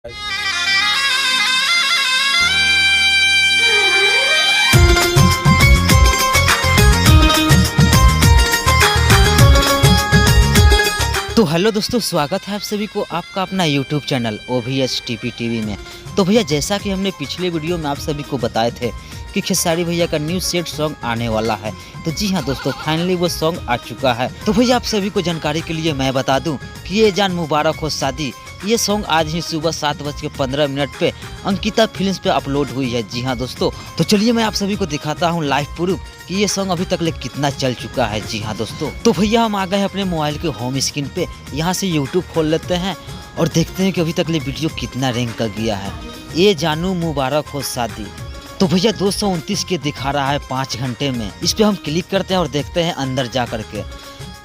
तो हेलो दोस्तों, स्वागत है आप सभी को आपका अपना YouTube channel OVS TP TV में। तो भैया, जैसा कि हमने पिछले वीडियो में आप सभी को बताए थे कि खेसारी भैया का न्यू सेट सॉन्ग आने वाला है, तो जी हाँ दोस्तों, फाइनली वो सॉन्ग आ चुका है। तो भैया, आप सभी को जानकारी के लिए मैं बता दूं कि ये जान मुबारक हो शादी, ये सॉन्ग आज ही सुबह 7:15 पे अंकिता फिल्म्स पे अपलोड हुई है। जी हाँ दोस्तों, तो चलिए मैं आप सभी को दिखाता हूँ लाइव प्रूफ कि ये सॉन्ग अभी तक ले कितना चल चुका है। जी हाँ दोस्तों, तो भैया हम आ गए हैं अपने मोबाइल के होम स्क्रीन पे। यहाँ से यूट्यूब खोल लेते हैं और देखते हैं कि अभी तक ले वीडियो कितना रैंक कर गया है। ये जानू मुबारक हो शादी, तो भैया 229 के दिखा रहा है 5 घंटे में। इस पे हम क्लिक करते हैं और देखते हैं अंदर जा करके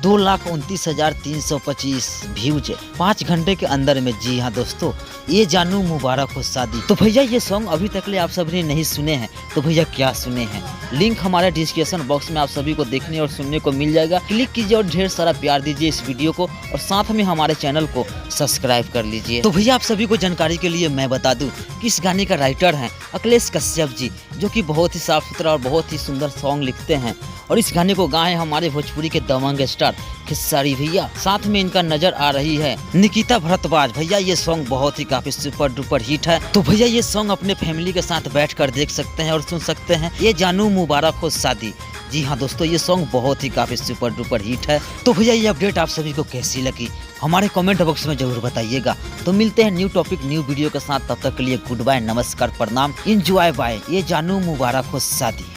2,29,325 व्यूज 5 घंटे के अंदर में। जी हाँ दोस्तों, ये जानू मुबारक हो शादी। तो भैया, ये सॉन्ग अभी तक ले आप सभी ने नहीं सुने हैं, तो भैया क्या सुने हैं, लिंक हमारे डिस्क्रिप्शन बॉक्स में आप सभी को देखने और सुनने को मिल जाएगा। क्लिक कीजिए और ढेर सारा प्यार दीजिए इस वीडियो को, और साथ में हमारे चैनल को सब्सक्राइब कर लीजिए। तो भैया, आप सभी को जानकारी के लिए मैं बता दूं कि इस गाने का राइटर है अखिलेश कश्यप जी, जो कि बहुत ही साफ सुथरा और बहुत ही सुंदर सॉन्ग लिखते हैं। और इस गाने को गाए हमारे भोजपुरी के दबंग स्टार खेसारी भैया, साथ में इनका नजर आ रही है निकिता भरद्वाज। भैया, ये सॉन्ग बहुत ही काफी सुपर डुपर हिट है। तो भैया, ये सॉन्ग अपने फैमिली के साथ बैठकर देख सकते हैं और सुन सकते हैं। ये जानू मुबारक हो शादी। जी हाँ दोस्तों, ये सॉन्ग बहुत ही काफी सुपर डुपर हिट है। तो भैया, ये अपडेट आप सभी को कैसी लगी हमारे कमेंट बॉक्स में जरूर बताइएगा। तो मिलते हैं न्यू टॉपिक न्यू वीडियो के साथ, तब तक के लिए गुड बाय, नमस्कार, प्रणाम, एंजॉय बाय। ये जानू मुबारक हो शादी।